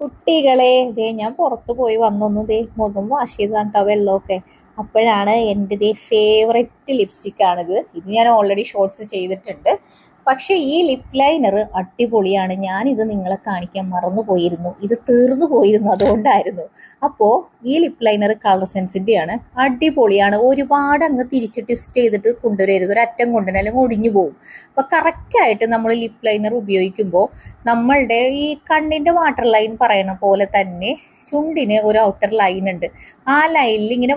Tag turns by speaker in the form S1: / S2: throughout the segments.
S1: കുട്ടികളെ ദേ ഞാൻ പുറത്തു പോയി വന്നൊന്നു ദേ മുഖം വാഷ് ചെയ്താണ് ട്ടോ വെള്ളമൊക്കെ. അപ്പോഴാണ് എൻ്റെ ദേ ഫേവററ്റ് ലിപ്സ്റ്റിക് ആണിത്. ഇത് ഞാൻ ഓൾറെഡി ഷോർട്സ് ചെയ്തിട്ടുണ്ട്. പക്ഷെ ഈ ലിപ് ലൈനർ അടിപൊളിയാണ്. ഞാനിത് നിങ്ങളെ കാണിക്കാൻ മറന്നു പോയിരുന്നു, ഇത് തീർന്നു പോയിരുന്നു, അതുകൊണ്ടായിരുന്നു. അപ്പോ ഈ ലിപ് ലൈനർ കളർ സെൻസിന്റെ ആണ്, അടിപൊളിയാണ്. ഒരുപാട് അങ്ങ് തിരിച്ച് ട്വിസ്റ്റ് ചെയ്തിട്ട് കൊണ്ടുവരരുത്, ഒരു അറ്റം കൊണ്ടുവരണം അല്ലെങ്കിൽ ഒടിഞ്ഞു പോകും. അപ്പൊ കറക്റ്റ് ആയിട്ട് നമ്മൾ ലിപ് ലൈനർ ഉപയോഗിക്കുമ്പോൾ നമ്മളുടെ ഈ കണ്ണിന്റെ വാട്ടർ ലൈൻ പറയണ പോലെ തന്നെ ചുണ്ടിന് ഒരു ഔട്ടർ ലൈൻ ഉണ്ട്. ആ ലൈനിൽ ഇങ്ങനെ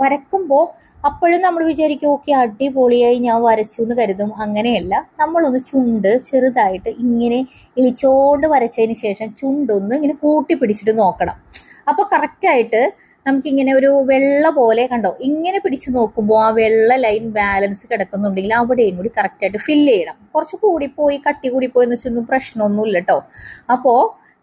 S1: വരക്കുമ്പോൾ അപ്പോഴും നമ്മൾ വിചാരിക്കും ഓക്കെ അടിപൊളിയായി ഞാൻ വരച്ചു എന്ന് കരുതും. അങ്ങനെയല്ല, നമ്മളൊന്ന് ചുണ്ട് ചെറുതായിട്ട് ഇങ്ങനെ ഇളിച്ചോണ്ട് വരച്ചതിന് ശേഷം ചുണ്ടൊന്ന് ഇങ്ങനെ കൂട്ടി പിടിച്ചിട്ട് നോക്കണം. അപ്പൊ കറക്റ്റായിട്ട് നമുക്കിങ്ങനെ ഒരു വെള്ള പോലെ കണ്ടോ, ഇങ്ങനെ പിടിച്ചു നോക്കുമ്പോൾ ആ വെള്ള ലൈൻ ബാലൻസ് കിടക്കുന്നുണ്ടെങ്കിൽ അവിടെയും കൂടി കറക്റ്റായിട്ട് ഫില്ല് ചെയ്യണം. കുറച്ച് കൂടിപ്പോയി കട്ടി കൂടിപ്പോയി എന്ന് വെച്ചൊന്നും പ്രശ്നമൊന്നുമില്ല കേട്ടോ. അപ്പോ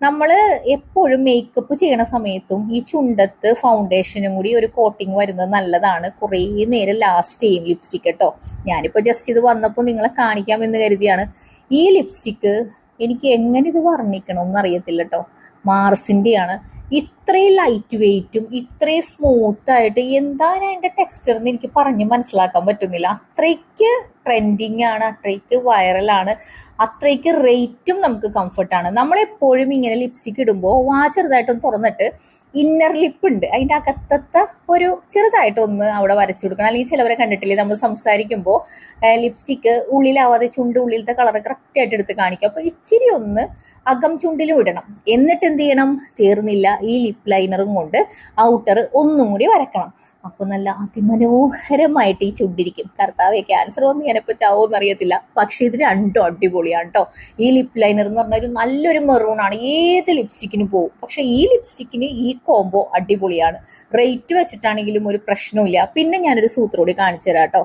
S1: നമ്മൾ എപ്പോഴും മേക്കപ്പ് ചെയ്യണ സമയത്തും ഈ ചുണ്ടത്ത് ഫൗണ്ടേഷനും കൂടി ഒരു കോട്ടിങ് വരുന്നത് നല്ലതാണ്. കുറേ നേരം ലാസ്റ്റ് ചെയ്യും ലിപ്സ്റ്റിക് കേട്ടോ. ഞാനിപ്പോൾ ജസ്റ്റ് ഇത് വന്നപ്പോൾ നിങ്ങളെ കാണിക്കാമെന്ന് കരുതിയാണ്. ഈ ലിപ്സ്റ്റിക്ക് എനിക്ക് എങ്ങനെ ഇത് വർണ്ണിക്കണമെന്ന് അറിയത്തില്ല കേട്ടോ. മാർസിൻ്റെയാണ്. ഇത്രയും ലൈറ്റ് വെയിറ്റും ഇത്രയും സ്മൂത്ത് ആയിട്ട് എന്താണ് അതിൻ്റെ ടെക്സ്ചർ എന്ന് എനിക്ക് പറഞ്ഞ് മനസ്സിലാക്കാൻ പറ്റുന്നില്ല. അത്രയ്ക്ക് ട്രെൻഡിങ് ആണ്, അത്രയ്ക്ക് വൈറലാണ്, അത്രയ്ക്ക് റേറ്റും നമുക്ക് കംഫർട്ടാണ്. നമ്മളെപ്പോഴും ഇങ്ങനെ ലിപ്സ്റ്റിക് ഇടുമ്പോൾ വാ ചെറുതായിട്ടൊന്ന് തുറന്നിട്ട് ഇന്നർ ലിപ്പ് ഉണ്ട് അതിൻ്റെ അകത്തത്തെ ഒരു ചെറുതായിട്ടൊന്ന് അവിടെ വരച്ചു കൊടുക്കണം. അല്ലെങ്കിൽ ചിലവരെ കണ്ടിട്ടില്ലേ, നമ്മൾ സംസാരിക്കുമ്പോൾ ലിപ്സ്റ്റിക്ക് ഉള്ളിലാവാതെ ചുണ്ട് ഉള്ളിലത്തെ കളർ കറക്റ്റ് ആയിട്ട് എടുത്ത് കാണിക്കും. അപ്പൊ ഇച്ചിരി ഒന്ന് അകം ചുണ്ടിലും ഇടണം. എന്നിട്ട് എന്ത് ചെയ്യണം, തീർന്നില്ല, ഈ ലിപ് ലൈനറും കൊണ്ട് ഔട്ടർ ഒന്നും കൂടി വരക്കണം. അപ്പൊ നല്ല അതിമനോഹരമായിട്ട് ഈ ചുണ്ടിരിക്കും. കർത്താവെ, ക്യാൻസർ ഒന്നും ഞാനിപ്പോ ചാവോന്ന് അറിയത്തില്ല, പക്ഷെ ഇത് രണ്ടും അടിപൊളിയാണ് കേട്ടോ. ഈ ലിപ് ലൈനർ എന്ന് പറഞ്ഞ ഒരു നല്ലൊരു മെറൂൺ ആണ്, ഏത് ലിപ്സ്റ്റിക്കിന് പോകും. പക്ഷെ ഈ ലിപ്സ്റ്റിക്കിന് ഈ കോംബോ അടിപൊളിയാണ്. റേറ്റ് വെച്ചിട്ടാണെങ്കിലും ഒരു പ്രശ്നമില്ല. പിന്നെ ഞാനൊരു സൂത്രോടി കാണിച്ചു തരാം കേട്ടോ.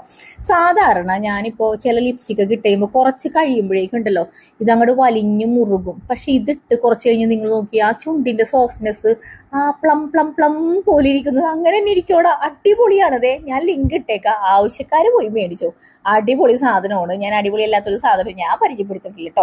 S1: സാധാരണ ഞാനിപ്പോ ചില ലിപ്സ്റ്റിക് ഒക്കെ ഇട്ട് കഴിയുമ്പോൾ കുറച്ച് കഴിയുമ്പോഴേക്കും ഉണ്ടല്ലോ ഇതങ്ങോട്ട് വലിഞ്ഞു മുറുകും. പക്ഷെ ഇതിട്ട് കുറച്ച് കഴിഞ്ഞ് നിങ്ങൾ നോക്കി ആ ചുണ്ടിന്റെ സോഫ്റ്റ്നെസ് ആ പ്ലം പ്ലം പ്ലം പോലെ ഇരിക്കുന്നത് അങ്ങനെ തന്നെ ഇരിക്കോടാ. അടിപൊളിയാണതേ. ഞാൻ ലിങ്ക് ഇട്ടേക്കാം, ആവശ്യക്കാര് പോയി മേടിച്ചോ. അടിപൊളി സാധനമാണ്. ഞാൻ അടിപൊളി അല്ലാത്തൊരു സാധനം ഞാൻ പരിചയപ്പെടുത്തിട്ടില്ല കേട്ടോ.